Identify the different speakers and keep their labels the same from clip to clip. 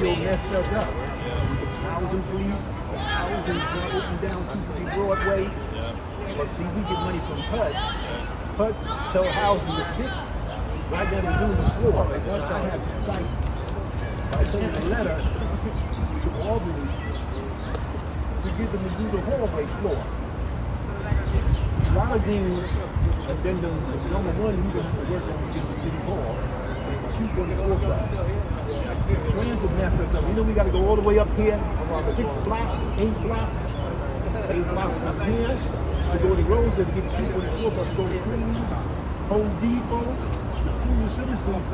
Speaker 1: still messed us up. Housing police, housing open down 250 Broadway. But see, we get money from HUD. HUD tell housing to fix. I got to do the floor. I have to fight. I sent a letter to Albany to get them to do the hallway floor. A lot of things, and then the number one who gets to work on the city hall, keep on the floor. Transit messed us up. You know we got to go all the way up here, 6 blocks, 8 blocks, 8 blocks from here to go to Rosa to get the people on the floor, but go to Queens, Home Depot, the senior citizens,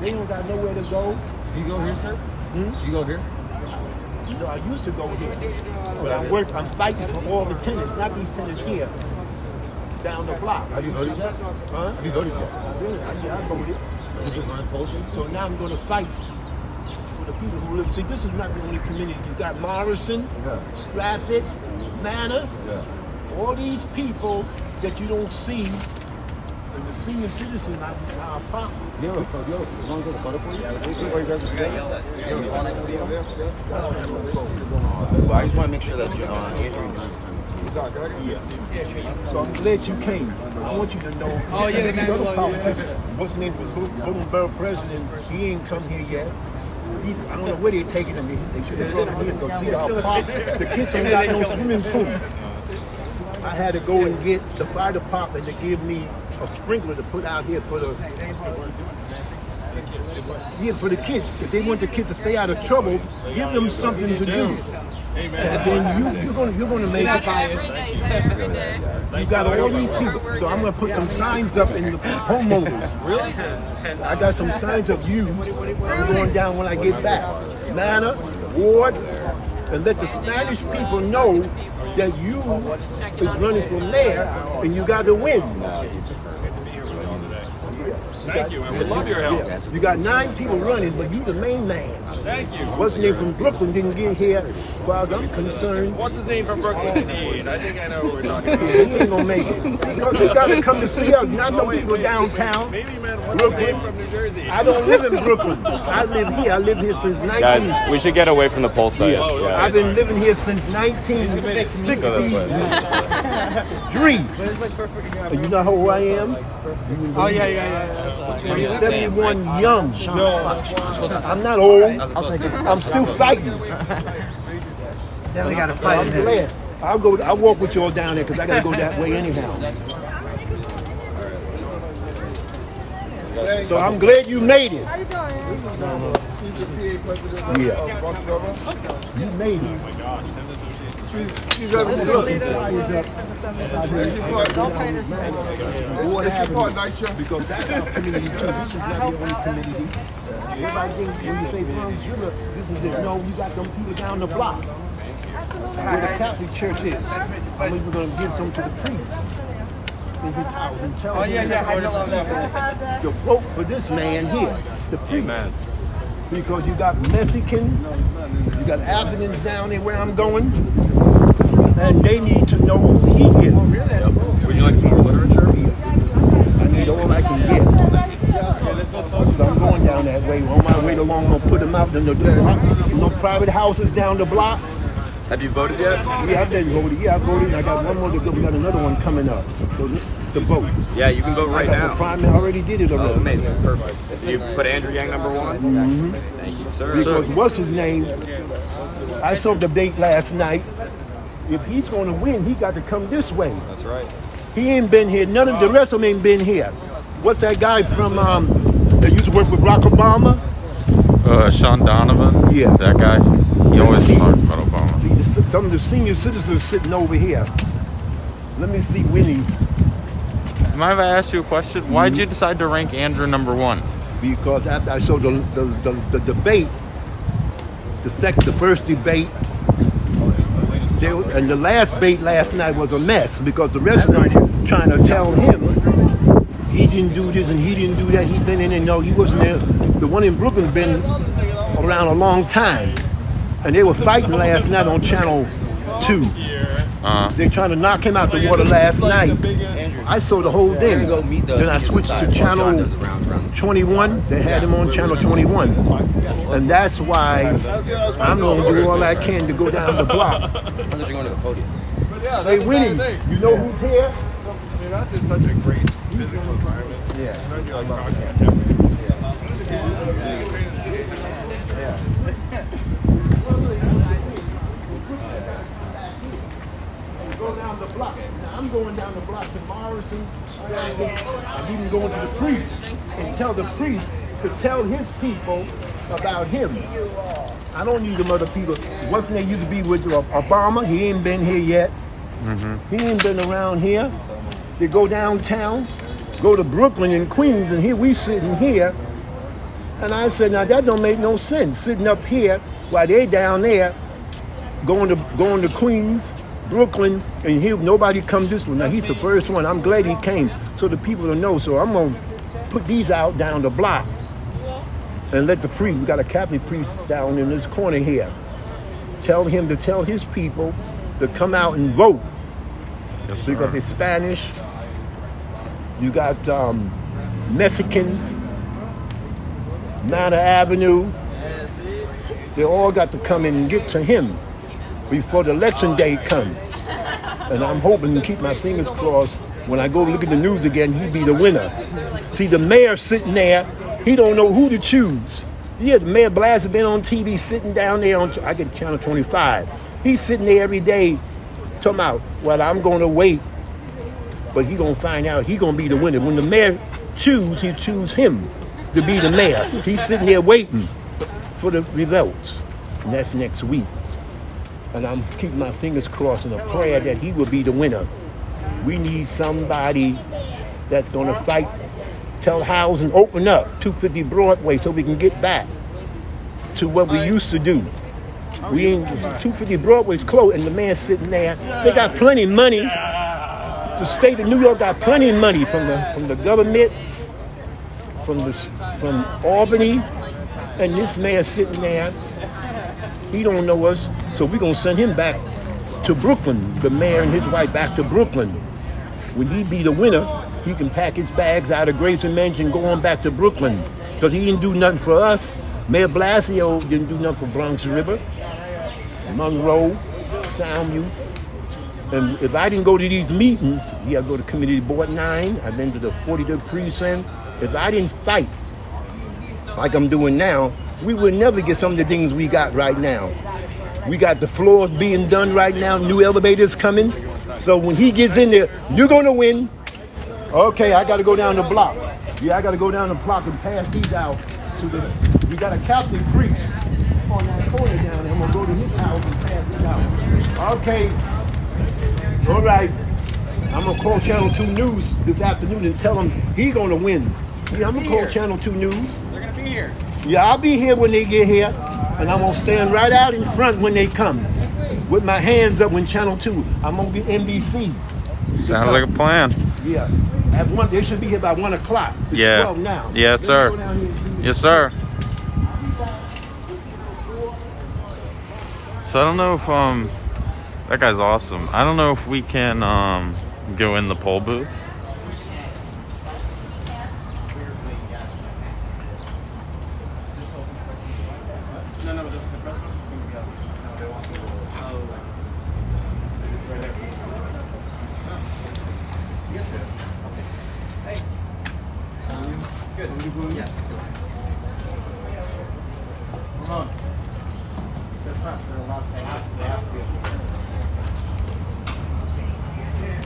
Speaker 1: they don't got nowhere to go.
Speaker 2: You go here, sir? You go here?
Speaker 1: You know, I used to go here, but I'm fighting for all the tenants, not these tenants here, down the block.
Speaker 2: Have you voted yet?
Speaker 1: Huh?
Speaker 2: Have you voted yet?
Speaker 1: I voted.
Speaker 2: You just run posting?
Speaker 1: So now I'm going to fight for the people who live. See, this is not the only community. You got Morrison, Stratford, Manor, all these people that you don't see, and the senior citizens are popular.
Speaker 2: Yo, want to go to photo for you? I just want to make sure that you're
Speaker 1: So I'm glad you came. I want you to know.
Speaker 3: Oh, yeah,
Speaker 1: the other politician, what's the name for Brooklyn Borough president? He ain't come here yet. I don't know where they're taking him. They should have brought him here to go see our park. The kids don't got no swimming pool. I had to go and get the fire department to give me a sprinkler to put out here for the kids. If they want the kids to stay out of trouble, give them something to do. And then you're gonna make it. You got all these people. So I'm gonna put some signs up in the homeowners. Really? I got some signs of you. I'm going down when I get back. Manor, Ward, and let the Spanish people know that you is running for mayor and you got to win.
Speaker 4: Thank you, and we love your help.
Speaker 1: Yeah. You got 9 people running, but you the main man.
Speaker 4: Thank you.
Speaker 1: What's his name from Brooklyn didn't get here, as far as I'm concerned.
Speaker 4: What's his name from Brooklyn? I think I know who we're talking about.
Speaker 1: He ain't gonna make it. Because you gotta come to see us, not no people downtown.
Speaker 4: Maybe, man, what's his name from New Jersey?
Speaker 1: I don't live in Brooklyn. I live here. I live here since 19.
Speaker 5: Guys, we should get away from the poll site.
Speaker 1: Yeah. I've been living here since 1963. And you know how old I am?
Speaker 3: Oh, yeah.
Speaker 1: I'm 71 young. I'm not old. I'm still fighting.
Speaker 3: Then we got to fight.
Speaker 1: I'm glad. I'll walk with y'all down there because I got to go that way anyhow. So I'm glad you made it.
Speaker 6: How you doing?
Speaker 1: Yeah. You made it.
Speaker 4: Oh my gosh.
Speaker 1: She's up in the look. Is she part night show? Because that's our community too. This is not the only community. Everybody thinks when you say Bronx, this is it. No, you got them people down the block. Where the Catholic Church is. I'm even going to give some to the priest in his house and tell him to vote for this man here, the priest. Amen. Because you got Mexicans, you got Africans down there where I'm going, and they need to know who he is.
Speaker 5: Would you like some more literature?
Speaker 1: I need all I can get. So I'm going down that way. On my way along, I'm going to put them out in the private houses down the block.
Speaker 5: Have you voted yet?
Speaker 1: Yeah, I've been voted. Yeah, I voted. And I got one more to go. We got another one coming up. The vote.
Speaker 5: Yeah, you can vote right now.
Speaker 1: I already did it already.
Speaker 5: Oh, amazing. Perfect. Did you put Andrew Yang number 1?
Speaker 1: Mm-hmm.
Speaker 5: Thank you, sir.
Speaker 1: Because what's his name? I saw the debate last night. If he's going to win, he got to come this way.
Speaker 5: That's right.
Speaker 1: He ain't been here. None of the rest of them ain't been here. What's that guy from that used to work with Barack Obama?
Speaker 7: Sean Donovan.
Speaker 1: Yeah.
Speaker 7: That guy. He always talks about Obama.
Speaker 1: See, some of the senior citizens sitting over here. Let me see Winnie.
Speaker 7: Mind if I ask you a question? Why did you decide to rank Andrew number 1?
Speaker 1: Because after I saw the debate, the first debate, and the last debate last night was a mess because the rest of them trying to tell him he didn't do this and he didn't do that. He's been in and no, he wasn't there. The one in Brooklyn been around a long time, and they were fighting last night on Channel 2. They trying to knock him out the water last night. I saw the whole thing. Then I switched to channel 21. They had him on channel 21. And that's why I'm going to do all I can to go down the block.
Speaker 2: I thought you were going to the podium.
Speaker 4: Yeah,
Speaker 1: Hey, Winnie, you know who's here?
Speaker 4: I mean, that's just such a great physical environment.
Speaker 2: Yeah.
Speaker 4: You're like talking.
Speaker 1: Go down the block. Now, I'm going down the block to Morrison. I'm even going to the priest and tell the priest to tell his people about him. I don't need them other people. Wasn't they used to be with Obama? He ain't been here yet. He ain't been around here. They go downtown, go to Brooklyn and Queens, and here we sitting here. And I said, now that don't make no sense. Sitting up here while they down there, going to Queens, Brooklyn, and here nobody come this one. Now he's the first one. I'm glad he came, so the people will know. So I'm gonna put these out down the block and let the priest. We got a Catholic priest down in this corner here. Tell him to tell his people to come out and vote.
Speaker 7: Yes,
Speaker 1: So you got the Spanish, you got Mexicans, Manor Avenue. They all got to come in and get to him before the election day comes. And I'm hoping to keep my fingers crossed when I go look at the news again, he'd be the winner. See, the mayor sitting there, he don't know who to choose. Yeah, the Mayor Blas has been on TV sitting down there on, I get channel 25. He's sitting there every day talking about, well, I'm going to wait, but he going to find out he going to be the winner. When the mayor choose, he choose him to be the mayor. He's sitting there waiting for the results, and that's next week. And I'm keeping my fingers crossed in a prayer that he will be the winner. We need somebody that's going to fight, tell housing, open up 250 Broadway so we can get back to what we used to do. We ain't 250 Broadway's closed, and the man sitting there. They got plenty of money. The state of New York got plenty of money from the government, from Albany, and this man sitting there. He don't know us, so we're gonna send him back to Brooklyn. The mayor and his wife back to Brooklyn. When he be the winner, he can pack his bags out of Grace and Mansion and go on back to Brooklyn, because he didn't do nothing for us. Mayor Blasio didn't do nothing for Bronx River, Monroe, Soundview. And if I didn't go to these meetings, I go to Community Board 9, I've been to the 43rd Precinct. If I didn't fight like I'm doing now, we would never get some of the things we got right now. We got the floors being done right now, new elevators coming. So when he gets in there, you're gonna win. Okay, I gotta go down the block. Yeah, I gotta go down the block and pass these out to we got a Catholic priest on that corner down there. I'm gonna go to his house and pass it out. Okay, all right. I'm gonna call Channel 2 News this afternoon and tell him he's gonna win. Yeah, I'm gonna call Channel 2 News.
Speaker 4: They're gonna be here.
Speaker 1: Yeah, I'll be here when they get here, and I'm gonna stand right out in front when they come, with my hands up when Channel 2. I'm gonna get NBC.
Speaker 7: Sounds like a plan.
Speaker 1: Yeah, at 1, they should be here by 1 o'clock. It's
Speaker 7: Yeah.
Speaker 1: 12 now.
Speaker 7: Yes, sir.
Speaker 1: Let's go down here and do this.
Speaker 7: Yes, sir. So I don't know if that guy's awesome. I don't know if we can go in the poll booth.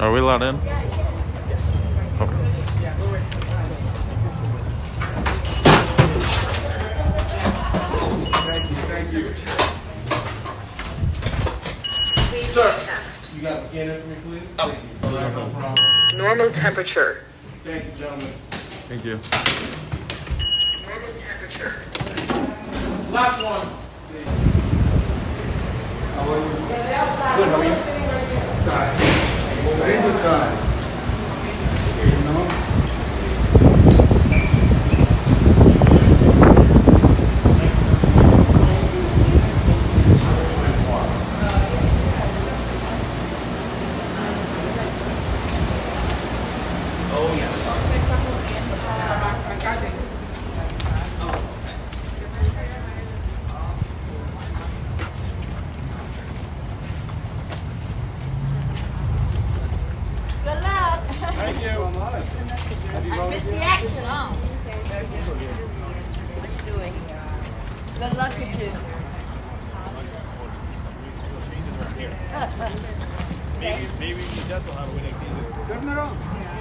Speaker 7: Are we allowed in? Yes. Okay.
Speaker 4: Thank you.
Speaker 6: Sir,
Speaker 4: You got a scanner for me, please? Thank you. No problem.
Speaker 6: normal temperature.
Speaker 4: Thank you, gentlemen.
Speaker 7: Thank you.
Speaker 6: Normal temperature.
Speaker 4: Last one. How are you? Good, how are you? Good. Very good guy. You know?
Speaker 8: Good luck with you.
Speaker 9: Maybe the Jets will have a winning season.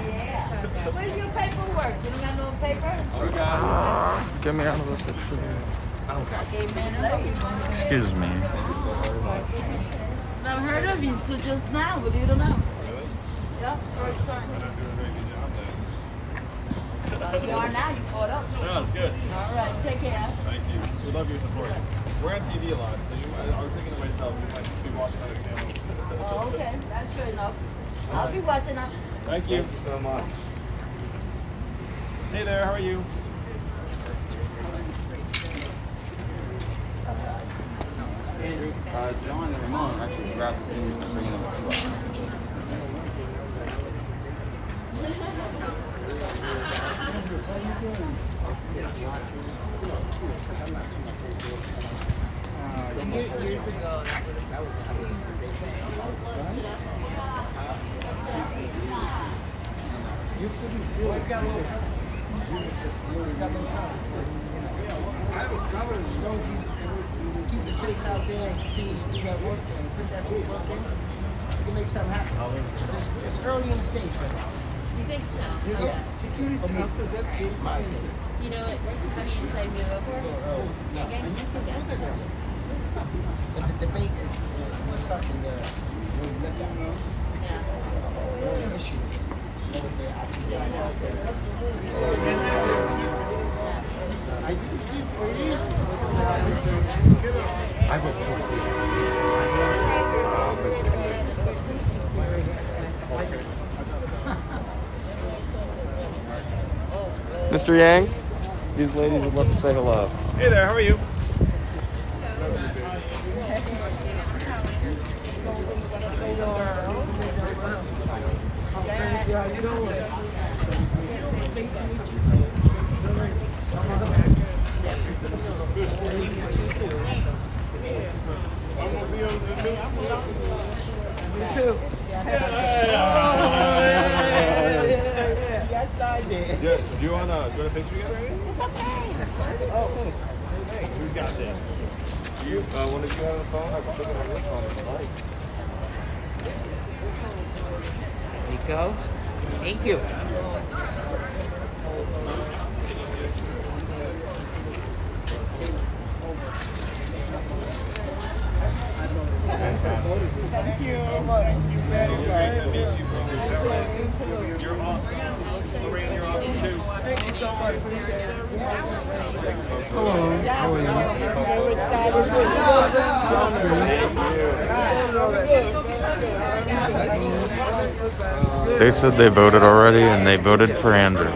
Speaker 8: Yeah. Where's your paperwork? You don't got no paper?
Speaker 7: Get me out of the picture.
Speaker 8: Okay, man.
Speaker 7: Excuse me.
Speaker 8: I've heard of you till just now, but you don't know. Yeah, first time. You are now, you caught up.
Speaker 9: No, it's good.
Speaker 8: All right, take care.
Speaker 9: Thank you. We love your support. We're on TV a lot, so I was thinking to myself, you might just be watching on a channel.
Speaker 8: Oh, okay, that's fair enough. I'll be watching up.
Speaker 9: Thank you. Thank you so much. Hey there, how are you?
Speaker 2: John and Ramon actually grabbed the seniors and bringing them to us.
Speaker 8: Years ago, that was
Speaker 1: You couldn't feel it. Got a little time. Got a little time. I was covered as long as he's keep his face out there and continue to do that work and put that footwork in. You can make something happen. It's early in the stage right now.
Speaker 10: You think so?
Speaker 1: Yeah. Security for me.
Speaker 10: Do you know what? How do you decide to move over?
Speaker 1: No.
Speaker 10: Okay.
Speaker 1: But the debate was something that we look at. All the issues. What they're actually doing out there. I didn't see for you. I was
Speaker 5: Mr. Yang, these ladies would love to say hello.
Speaker 9: Hey there, how are you?
Speaker 1: Me too. Yes, I did.
Speaker 9: Yeah, do you want to picture together?
Speaker 10: It's okay.
Speaker 9: Oh, hey, who's got this? You, one of you have a phone? I can look at your phone if you like.
Speaker 3: Nico, thank you.
Speaker 1: Thank you so much. Thank you very much.
Speaker 9: Great to meet you, brother. You're awesome. Lorraine, you're awesome too.
Speaker 1: Thank you so much. Appreciate it.
Speaker 3: Hello. How
Speaker 7: Oh, they said they voted already, and they voted for Andrew.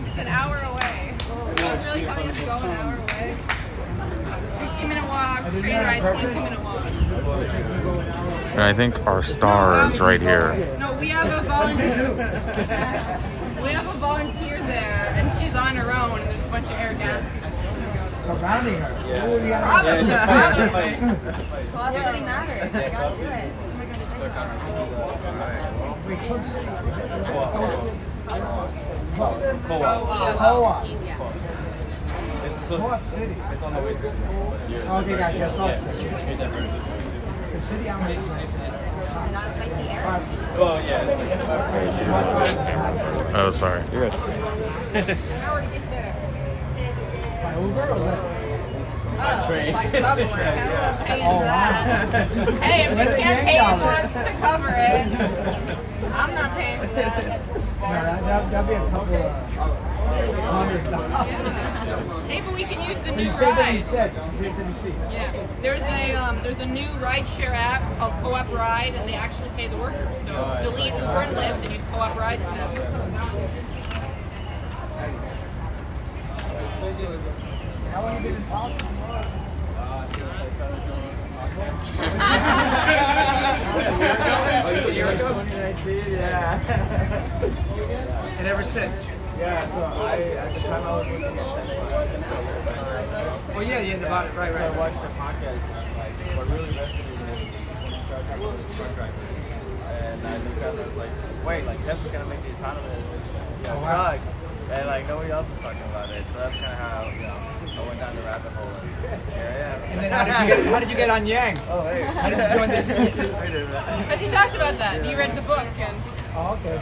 Speaker 11: It's an hour away. He was really telling us to go an hour away. 60-minute walk, train ride, 22-minute walk.
Speaker 7: And I think our star is right here.
Speaker 11: No, we have a volunteer. We have a volunteer there, and she's on her own, and there's a bunch of air gas people.
Speaker 1: Surrounding her.
Speaker 9: Yeah.
Speaker 1: Ooh, you gotta
Speaker 11: Probably.
Speaker 8: Club City matters. I gotta do it.
Speaker 1: Wait, Club City.
Speaker 11: Co-op.
Speaker 9: It's close.
Speaker 1: Co-op City.
Speaker 9: It's on the way to
Speaker 1: Okay, gotcha. Co-op City. The city I'm in.
Speaker 8: Not fight the air.
Speaker 9: Oh, yeah.
Speaker 7: Oh, sorry.
Speaker 9: You're good.
Speaker 11: Hour to get there.
Speaker 1: By Uber or Lyft?
Speaker 11: By subway.
Speaker 9: Yeah.
Speaker 11: Paying
Speaker 1: Oh,
Speaker 11: that.
Speaker 1: wow.
Speaker 11: Hey, if you can't pay once to cover it, I'm not paying for that.
Speaker 1: No, that'd be a couple of $100.
Speaker 11: Hey, but we can use the new
Speaker 1: You said that you
Speaker 11: ride.
Speaker 1: said. You said that you see.
Speaker 11: Yeah, there's a new rideshare app called Co-op Ride, and they actually pay the workers. So delete Uber and Lyft and use Co-op Ride now.
Speaker 1: How long have you been in politics?
Speaker 3: A year ago?
Speaker 1: Yeah.
Speaker 3: And ever since?
Speaker 1: Yeah, so at the time I was looking at that.
Speaker 3: Oh yeah, yeah, about it, right,
Speaker 9: So I
Speaker 3: right.
Speaker 9: watched the podcast, and like, what really resonated is when you start talking about truck drivers. And I looked up and I was like, wait, like Tesla's gonna make the autonomous trucks. And like nobody else was talking about it, so that's kind of how I went down the rabbit hole.
Speaker 3: And then how did you get on Yang?
Speaker 9: Oh hey.
Speaker 3: How did you join the?
Speaker 11: Because he talked about that. He read the book and.
Speaker 3: Oh, okay.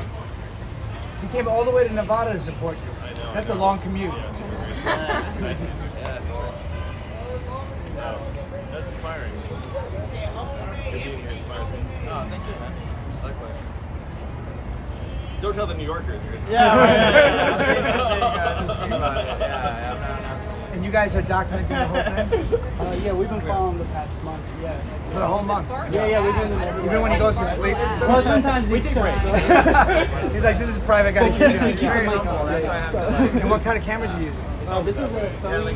Speaker 3: He came all the way to Nevada to support you.
Speaker 9: I know.
Speaker 3: That's a long commute.
Speaker 9: Yeah, it's nice. Yeah, of course. No, that's inspiring. Being here inspires me. Oh, thank you, man. Likewise. Don't tell the New Yorkers.
Speaker 3: Yeah, right. And you guys are documenting the whole thing?
Speaker 1: Yeah, we've been following the past month. Yeah.
Speaker 3: For the whole month?
Speaker 1: Yeah, we've been every
Speaker 3: Even when he goes to sleep?
Speaker 1: Well, sometimes we take breaks.
Speaker 3: He's like, this is private, I gotta keep it.
Speaker 1: Keep the mic on.
Speaker 3: That's why I have to like. And what kind of cameras are you using?
Speaker 1: This is a Sony.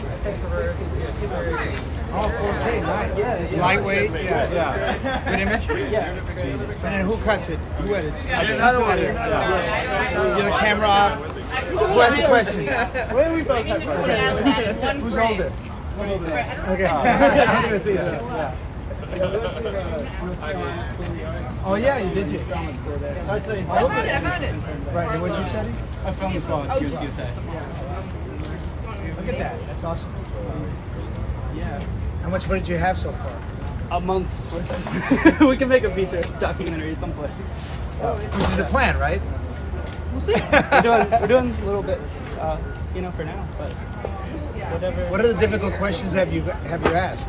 Speaker 3: Oh, 4K, nice.
Speaker 1: Yeah,
Speaker 3: It's
Speaker 1: yeah.
Speaker 3: lightweight. Yeah. Good image?
Speaker 1: Yeah.
Speaker 3: And then who cuts it? Who edits?
Speaker 1: Another one.
Speaker 3: You're the camera op. Who has the question?
Speaker 1: Where we both have questions.
Speaker 3: Who's older? Okay. I'm gonna see that. Oh yeah, you did.
Speaker 11: I found it.
Speaker 3: Right. And what you said?
Speaker 1: I filmed this one.
Speaker 3: Look at that. That's awesome.
Speaker 1: Yeah.
Speaker 3: How much footage do you have so far?
Speaker 1: A month's worth. We can make a feature documentary at some point.
Speaker 3: Which is the plan, right?
Speaker 1: We'll see. We're doing little bits, for now. But whatever.
Speaker 3: What are the difficult questions have you asked?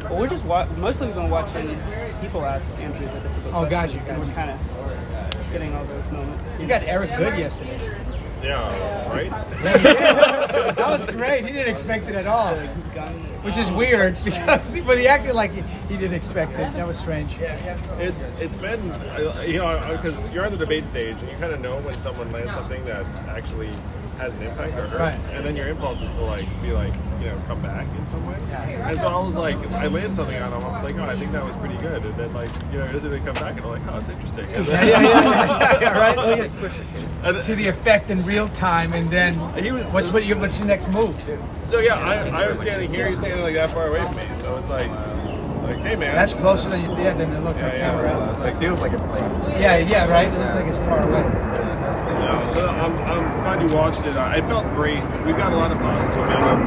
Speaker 1: Well, we're just mostly we've been watching people ask Andrew the difficult
Speaker 3: Oh,
Speaker 1: questions.
Speaker 3: got you.
Speaker 1: And we're kind of getting all those moments.
Speaker 3: You got Eric Good yesterday.
Speaker 9: Yeah, right?
Speaker 3: That was great. He didn't expect it at all. Which is weird because but he acted like he didn't expect it. That was strange.
Speaker 9: It's been because you're on the debate stage and you kind of know when someone lands something that actually has an impact or hurts,
Speaker 3: Right.
Speaker 9: and then your impulse is to be like come back in some way. And so I was like, I landed something on him. I was like, oh, I think that was pretty good. And then as it come back and I'm like, oh, it's interesting. And then,
Speaker 3: Yeah, right. And see the effect in real time, and then what's your next move?
Speaker 9: So yeah, I was standing here. You're standing like that far away from me. So it's like, hey man.
Speaker 3: That's closer than than it looks like.
Speaker 2: It feels like it's like.
Speaker 3: Yeah, right. It looks like it's far away.
Speaker 9: So I'm glad you watched it. I felt great. We've got a lot of positive momentum.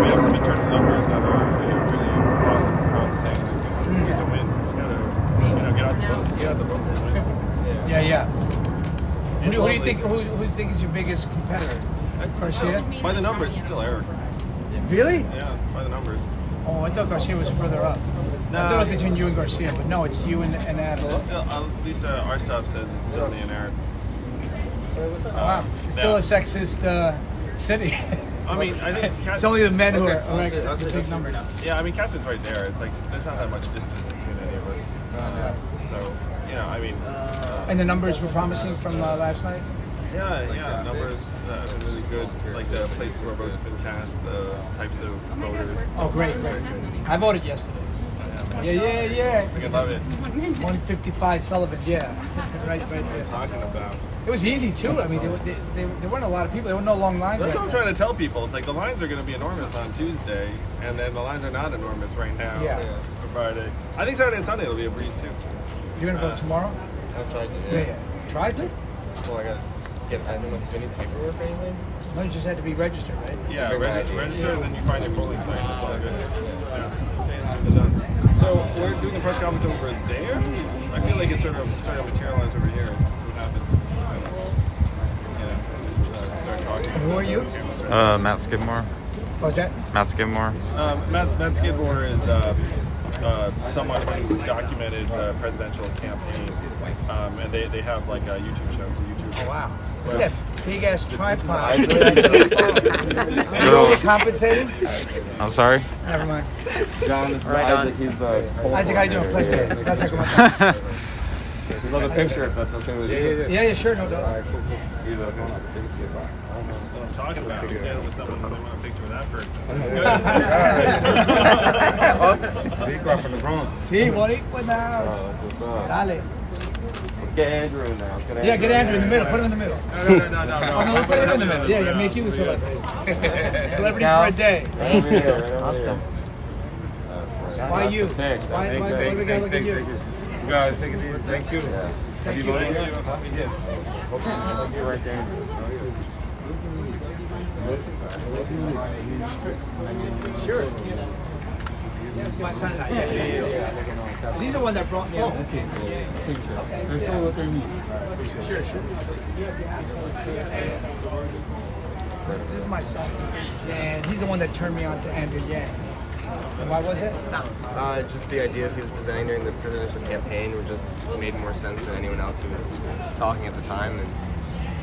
Speaker 9: We have some internal numbers that are really positive and promising. Just to win, just gotta get out the vote.
Speaker 3: Yeah. Who do you think is your biggest competitor? Garcia?
Speaker 9: By the numbers, it's still Eric.
Speaker 3: Really?
Speaker 9: Yeah, by the numbers.
Speaker 3: Oh, I thought Garcia was further up. I thought it was between you and Garcia, but no, it's you and Adler.
Speaker 9: It's still, at least our stuff says it's still me and Eric.
Speaker 3: Wow, it's still a sexist city.
Speaker 9: I mean, I think
Speaker 3: it's only the men who are the big number now.
Speaker 9: Yeah, I mean, Captain's right there. It's like there's not that much distance between any of us. So, I mean.
Speaker 3: And the numbers were promising from last night?
Speaker 9: Yeah, numbers have been really good. Like the places where votes have been cast, the types of voters.
Speaker 3: Oh, great. I voted yesterday. Yeah.
Speaker 9: I love it.
Speaker 3: 155 Sullivan, yeah. Right there.
Speaker 9: Talking about.
Speaker 3: It was easy too. I mean, there weren't a lot of people. There were no long lines.
Speaker 9: That's what I'm trying to tell people. It's like the lines are going to be enormous on Tuesday, and then the lines are not enormous right now for Friday. I think Saturday and Sunday will be a breeze too.
Speaker 3: You're going to vote tomorrow?
Speaker 2: I'll try to.
Speaker 3: Yeah. Try to?
Speaker 2: Well, I got to get. I don't know. Do you need paperwork or anything?
Speaker 3: No, you just had to be registered, right?
Speaker 9: Yeah, register and then you find your polling site. That's all good. Yeah. So we're doing the press conference over there. I feel like it's sort of starting to materialize over here. What happens? Start talking.
Speaker 3: Who are you?
Speaker 7: Matt Skidmore.
Speaker 3: What's that?
Speaker 7: Matt Skidmore.
Speaker 9: Matt Skidmore is someone who documented the presidential campaign, and they have like a YouTube show.
Speaker 3: Oh wow! Look at that big ass tripod. Are you overcompensating?
Speaker 7: I'm sorry?
Speaker 3: Never mind.
Speaker 2: John, this is
Speaker 5: Right
Speaker 2: Isaac.
Speaker 5: on.
Speaker 2: He's the.
Speaker 3: Isaac, how you doing? Pleasure. That's like
Speaker 2: We'd love a picture if that's okay with you.
Speaker 3: Yeah, sure, no doubt.
Speaker 2: Alright, cool. Either
Speaker 9: That's what I'm talking about. You're standing with someone and they want a picture with that person. That's good.
Speaker 2: Oops. Big girl from the Bronx.
Speaker 3: See, what in the house?
Speaker 2: That's what's up.
Speaker 3: Dale.
Speaker 2: Let's get Andrew now.
Speaker 3: Yeah, get Andrew in the middle. Put him in the middle.
Speaker 9: No.
Speaker 3: Oh, no, put him in the middle. Yeah, make you the celebrity. Celebrity for a day.
Speaker 2: Awesome.
Speaker 3: Why you? Why we gotta look at you?
Speaker 2: You guys take it easy. Thank you. Have you voted yet? We did. Okay, I'll get right there.
Speaker 3: Sure. My son and I. Yeah. He's the one that brought me up. Sure. This is my son, and he's the one that turned me on to Andrew Yang. And why was it?
Speaker 2: Just the ideas he was presenting during the presidential campaign were just made more sense than anyone else who was talking at the time, and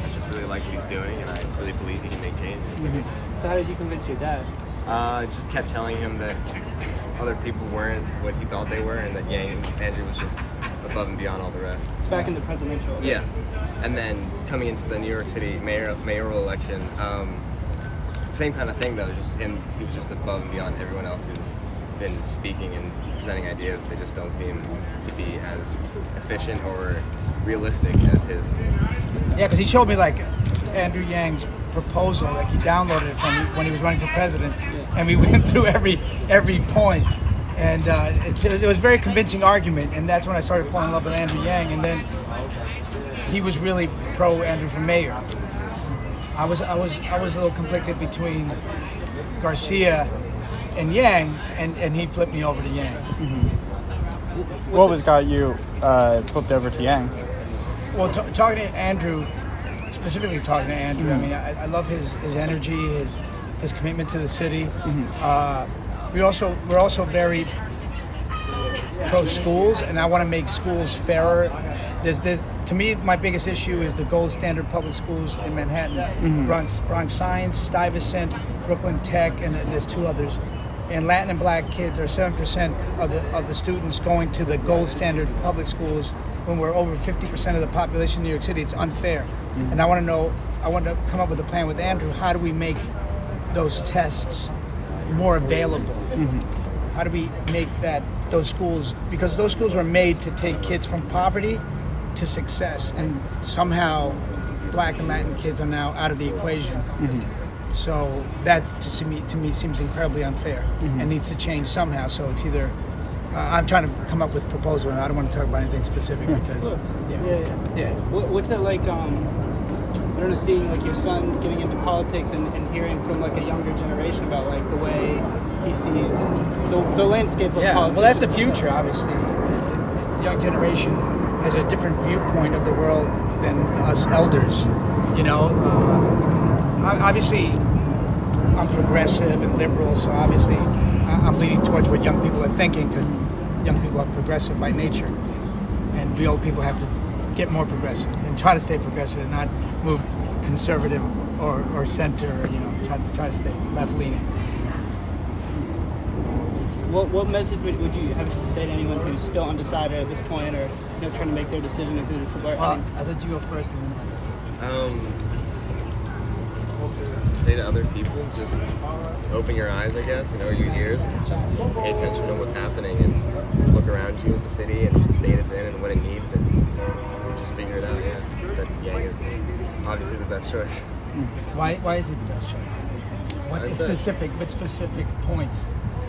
Speaker 2: I just really like what he's doing, and I really believe he can make change.
Speaker 12: So how did you convince your dad?
Speaker 2: Just kept telling him that other people weren't what he thought they were, and that Andrew was just above and beyond all the rest.
Speaker 12: Back in the presidential.
Speaker 2: Yeah, and then coming into the New York City mayoral election, same kind of thing though. Just him, he was just above and beyond everyone else who's been speaking and presenting ideas. They just don't seem to be as efficient or realistic as his.
Speaker 3: Yeah, because he showed me like Andrew Yang's proposal, like he downloaded it from when he was running for president, and we went through every point, and it was a very convincing argument, and that's when I started falling in love with Andrew Yang, and then he was really pro Andrew for mayor. I was a little conflicted between Garcia and Yang, and he flipped me over to Yang.
Speaker 5: What was got you flipped over to Yang?
Speaker 3: Well, talking to Andrew, specifically talking to Andrew, I mean, I love his energy, his commitment to the city. We're also very pro schools, and I want to make schools fairer. There's to me, my biggest issue is the gold standard public schools in Manhattan, Bronx Science, Stuyvesant, Brooklyn Tech, and there's two others. And Latin and Black kids are 7% of the students going to the gold standard public schools when we're over 50% of the population in New York City. It's unfair. And I want to come up with a plan with Andrew. How do we make those tests more available? How do we make those schools, because those schools were made to take kids from poverty to success, and somehow Black and Latin kids are now out of the equation. So that to me seems incredibly unfair and needs to change somehow. So it's either I'm trying to come up with a proposal, and I don't want to talk about anything specific because yeah.
Speaker 12: What's it like? I don't know, seeing like your son getting into politics and hearing from like a younger generation about like the way he sees the landscape of politics.
Speaker 3: Well, that's the future, obviously. The young generation has a different viewpoint of the world than us elders. You know, obviously I'm progressive and liberal, so obviously I'm leaning towards what young people are thinking, because young people are progressive by nature, and we old people have to get more progressive and try to stay progressive and not move conservative or center, or, you know, try to stay left-leaning.
Speaker 12: What message would you have to say to anyone who's still undecided at this point, or trying to make their decision of who to support?
Speaker 3: I thought you go first.
Speaker 2: Say to other people, just open your eyes, I guess, your ears, and just pay attention to what's happening and look around you at the city and the state it's in and what it needs, and just figure it out. Yeah, that Yang is obviously the best choice.
Speaker 3: Why is it the best choice? What specific points?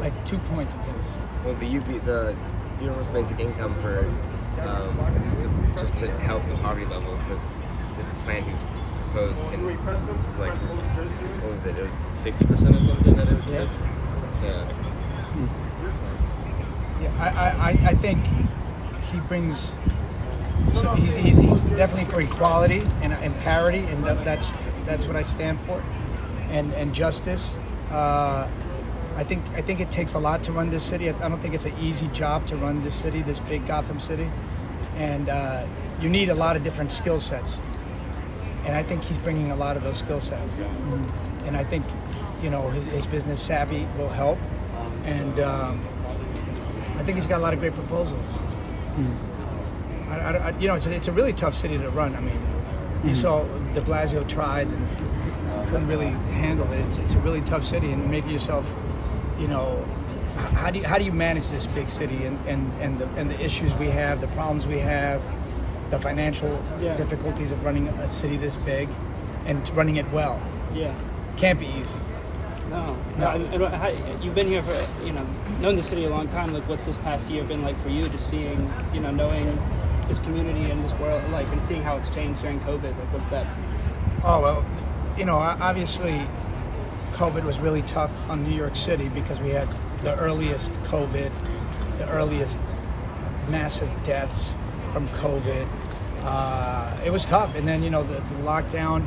Speaker 3: Like 2 points of his.
Speaker 2: Well, the universal basic income for just to help the poverty level, because the plan he's proposed can, like, what was it? It was 60% or something that it would fix.
Speaker 3: I think he brings. So he's definitely for equality and parity, and that's what I stand for, and justice. I think it takes a lot to run this city. I don't think it's an easy job to run this city, this big Gotham city, and you need a lot of different skill sets. And I think he's bringing a lot of those skill sets. And I think, his business savvy will help. And I think he's got a lot of great proposals. It's a really tough city to run. I mean, you saw de Blasio tried and couldn't really handle it. It's a really tough city, and making yourself, how do you manage this big city and the issues we have, the problems we have, the financial difficulties of running a city this big and running it well. Yeah, can't be easy.
Speaker 12: No. And you've been here for, known the city a long time. Like, what's this past year been like for you? Just seeing, knowing this community and this world, like, and seeing how it's changed during COVID. Like, what's that?
Speaker 3: Oh well, obviously, COVID was really tough on New York City because we had the earliest COVID, the earliest massive deaths from COVID. It was tough, and then the lockdown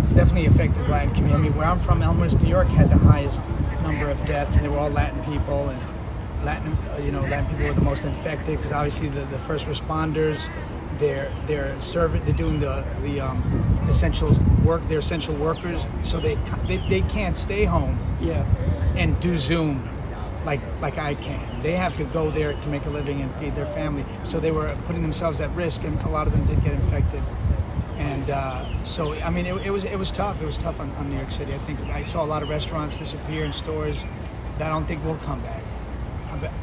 Speaker 3: was definitely affected Latin community. I mean, where I'm from, Elmhurst, New York, had the highest number of deaths, and they were all Latin people, and Latin people were the most infected because obviously the first responders, they're doing the essential work. They're essential workers, so they can't stay home and do Zoom like I can. They have to go there to make a living and feed their family. So they were putting themselves at risk, and a lot of them did get infected. And so I mean, it was tough. It was tough on New York City. I think I saw a lot of restaurants disappear and stores that I don't think will come back.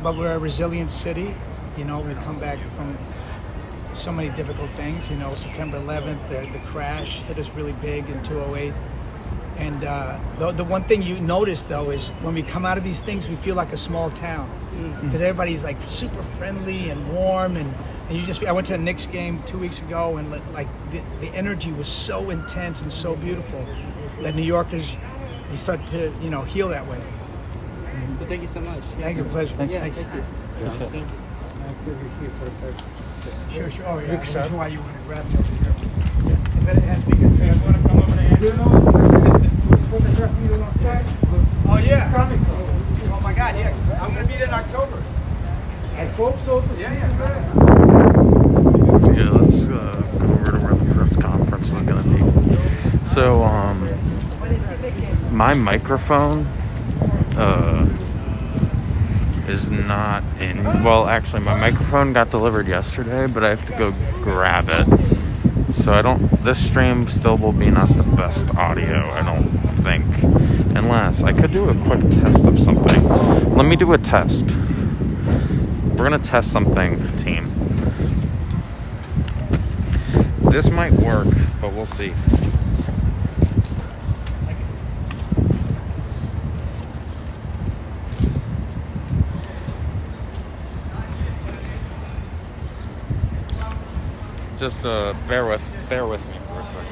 Speaker 3: But we're a resilient city. We come back from so many difficult things. September 11th, the crash hit us really big in 2008. And the one thing you notice, though, is when we come out of these things, we feel like a small town. Because everybody's like super friendly and warm. And I went to a Knicks game 2 weeks ago, and like the energy was so intense and so beautiful that New Yorkers, we start to, heal that way.
Speaker 12: Well, thank you so much.
Speaker 3: Thank you. Pleasure.
Speaker 12: Thank you.
Speaker 3: Thank you.
Speaker 12: Thank you.
Speaker 3: Sure. Oh, yeah. That's why you want to grab me over here. Yeah. But it has to be good. So you want to come over to Andrew? Oh, yeah. Oh, my God, yeah. I'm going to be there in October. I hope so. Yeah.
Speaker 7: Yeah, let's go over to where the press conference is going to be. So, my microphone is not in. Well, actually, my microphone got delivered yesterday, but I have to go grab it. So this stream still will be not the best audio, I don't think. Unless I could do a quick test of something. Let me do a test. We're gonna test something, team. This might work, but we'll see. Just bear with me for a second.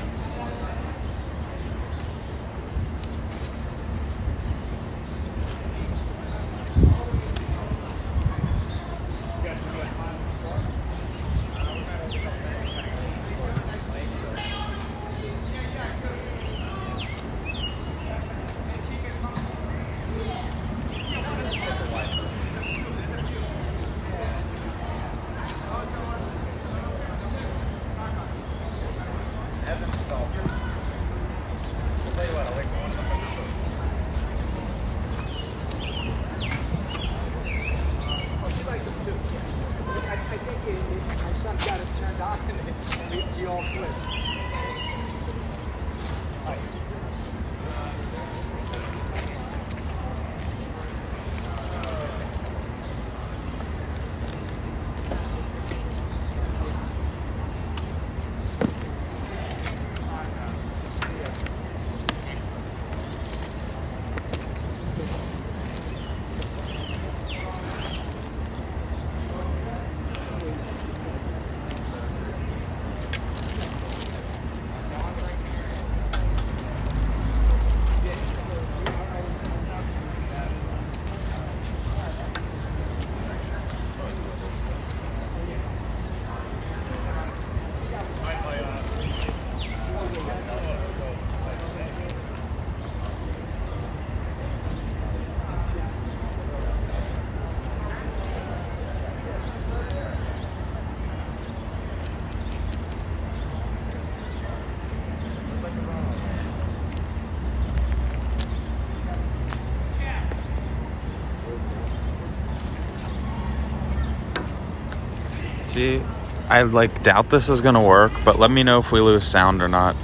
Speaker 7: See, I doubt this is gonna work, but let me know if we lose sound or not.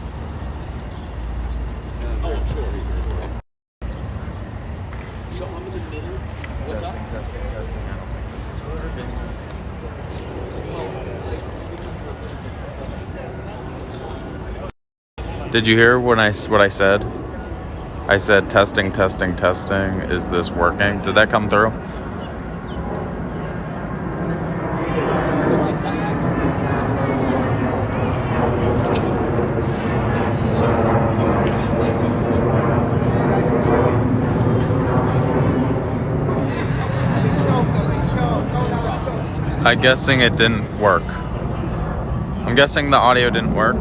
Speaker 7: Testing. I don't think this is working. Did you hear what I said? I said testing. Is this working? Did that come through? I'm guessing it didn't work. I'm guessing the audio didn't work.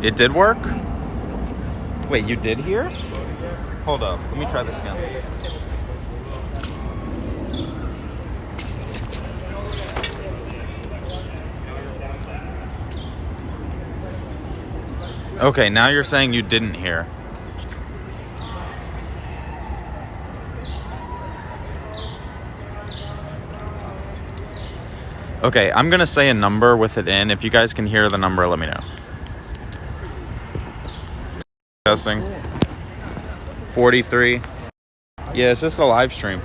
Speaker 7: It did work? Wait, you did hear? Hold up. Let me try this again. Okay, now you're saying you didn't hear. Okay, I'm gonna say a number with it in. If you guys can hear the number, let me know. Testing. 43. Yeah, it's just a live stream.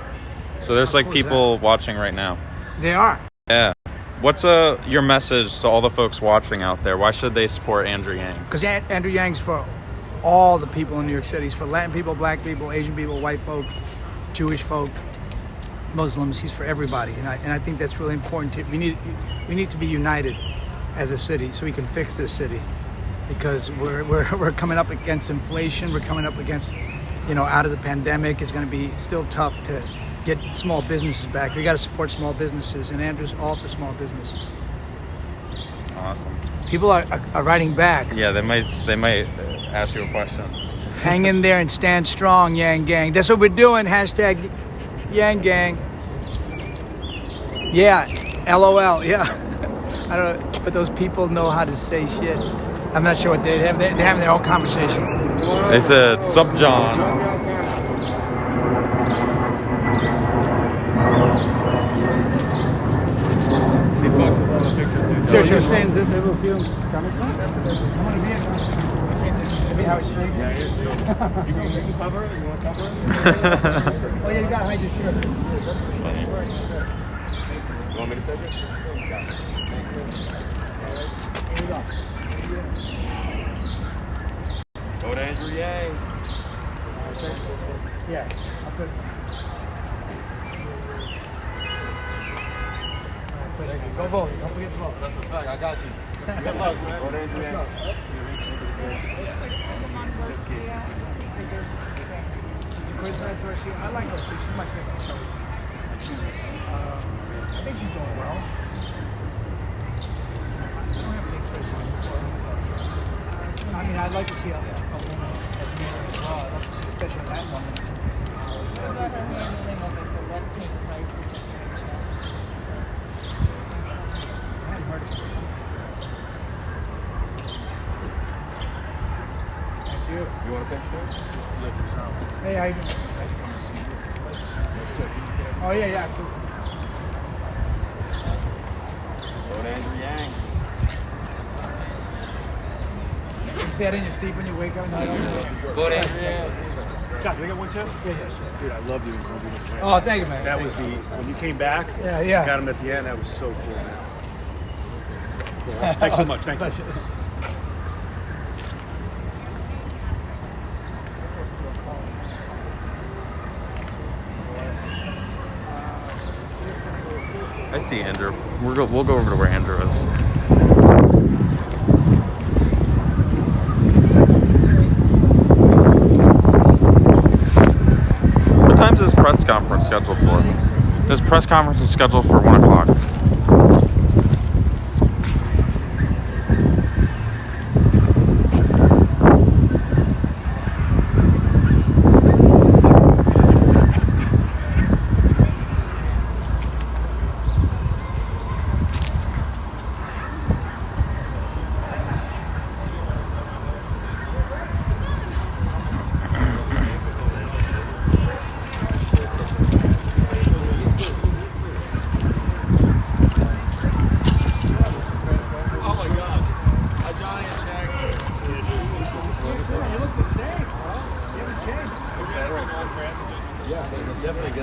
Speaker 7: So there's like people watching right now.
Speaker 3: They are.
Speaker 7: Yeah. What's your message to all the folks watching out there? Why should they support Andrew Yang?
Speaker 3: Because Andrew Yang's for all the people in New York City. He's for Latin people, black people, Asian people, white folk, Jewish folk, Muslims. He's for everybody, and I think that's really important. We need to be united as a city so we can fix this city, because we're coming up against inflation. We're coming up against, out of the pandemic. It's going to be still tough to get small businesses back. We got to support small businesses, and Andrew's all for small business.
Speaker 7: Awesome.
Speaker 3: People are writing back.
Speaker 7: Yeah, they might ask you a question.
Speaker 3: Hang in there and stand strong, Yang Gang. That's what we're doing. Hashtag Yang Gang. Yeah, LOL. Yeah. I don't know, but those people know how to say shit. I'm not sure what they have. They're having their own conversation.
Speaker 7: They said, "Sup, John."
Speaker 3: So you're saying that they will film comic book? I'm gonna be in how it's straight.
Speaker 9: Yeah, it's chill. You can cover it? You want to cover it?
Speaker 3: Oh, yeah, you got to hide your shirt.
Speaker 9: You want me to take it?
Speaker 3: Here we go.
Speaker 9: Go to Andrew Yang.
Speaker 3: Yeah, I'll put it. Go vote. Don't forget to vote.
Speaker 9: That's the fact. I got you. Good luck, man. Go to Andrew Yang.
Speaker 3: I like her. She's my second choice. I think she's doing well. I don't have a big choice on this one. I mean, I'd like to see a woman as mayor as well. I'd love to see, especially that woman.
Speaker 8: What about her handling of the lead paint prices?
Speaker 3: I hadn't heard of it. Thank you.
Speaker 9: You want a picture? Just to live yourself.
Speaker 3: Hey, how you doing? Oh, yeah, cool.
Speaker 9: Go to Andrew Yang.
Speaker 3: You say that in your sleep when you wake up? No, I don't know.
Speaker 9: Go to Andrew Yang.
Speaker 1: John, do I get one too?
Speaker 3: Yeah, sure.
Speaker 1: Dude, I love you.
Speaker 3: Oh, thank you, man.
Speaker 1: That was when you came back.
Speaker 3: Yeah.
Speaker 1: Got him at the end. That was so cool, man. Cool. Thanks so much. Thank you.
Speaker 7: I see Andrew. We'll go over to where Andrew is. What time's this press conference scheduled for? This press conference is scheduled for 1 o'clock.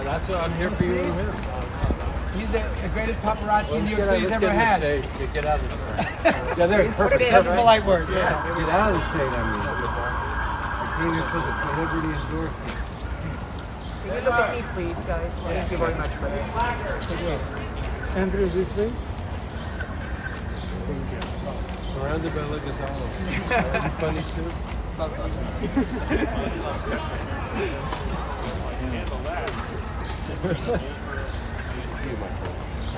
Speaker 13: That's what I'm here for you.
Speaker 3: He's the greatest paparazzi New York City's ever had.
Speaker 13: Get out of the shade. Yeah, they're perfect.
Speaker 3: That's a polite word.
Speaker 13: Yeah. Get out of the shade, I mean. I came here for the celebrity endorsement.
Speaker 8: Can you look at me, please, guys? Thank you very much, buddy.
Speaker 13: Andrew, this way? Surrounded by Leguizamo. Funny too?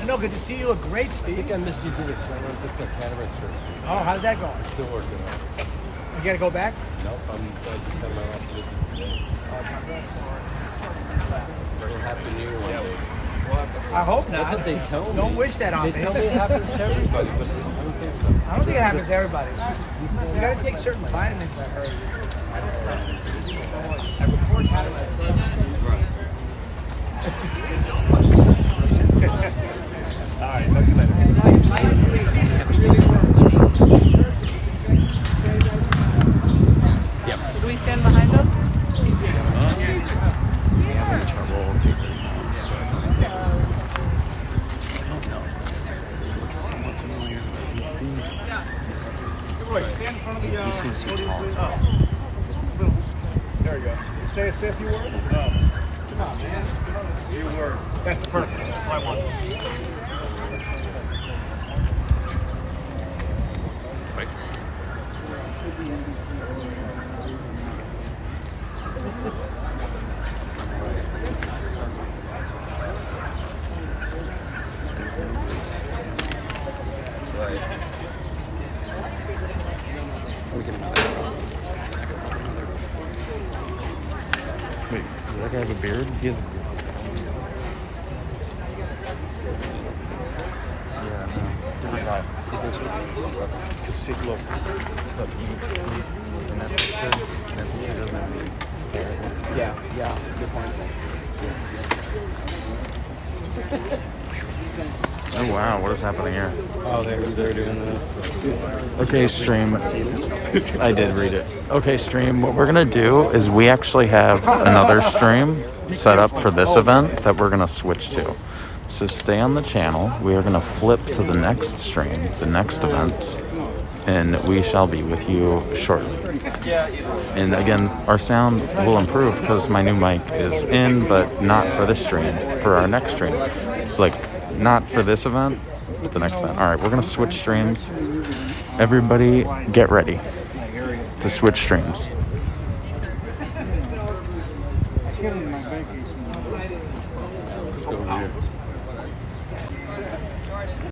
Speaker 3: No, good to see you. Look great,
Speaker 13: I
Speaker 3: Steve.
Speaker 13: think I missed you doing it. I went to the cataract surgery.
Speaker 3: Oh, how's that going?
Speaker 13: Still working on it.
Speaker 3: You gotta go back?
Speaker 13: Nope, I just had my last visit today. Very happy new year one day.
Speaker 3: I hope not.
Speaker 13: That's what they tell me.
Speaker 3: Don't wish that on me.
Speaker 13: They tell me it happens to everybody, but I don't think so.
Speaker 3: I don't think it happens to everybody. You gotta take certain vitamins, I heard. I record cataracts.
Speaker 9: All right, talk to you later.
Speaker 8: Do we stand behind them?
Speaker 7: Having trouble doing so
Speaker 9: Stand in front of the
Speaker 7: he seems to be tall.
Speaker 9: There you go. Say a few words. Come on, man. Few words. That's perfect. That's what I want.
Speaker 7: Wait. Wait, does that guy have a beard? He has a beard. Yeah, no. Different guy. Because see, look, he in that picture, and that picture doesn't have any hair.
Speaker 12: Yeah, good point.
Speaker 7: Oh wow, what is happening here?
Speaker 13: Oh, they're doing this.
Speaker 7: Okay, stream. I did read it. Okay, stream. What we're gonna do is we actually have another stream set up for this event that we're gonna switch to. So stay on the channel. We are gonna flip to the next stream, the next event, and we shall be with you shortly. And again, our sound will improve because my new mic is in, but not for this stream. For our next stream, like not for this event, but the next event. All right, we're gonna switch streams. Everybody, get ready to switch streams.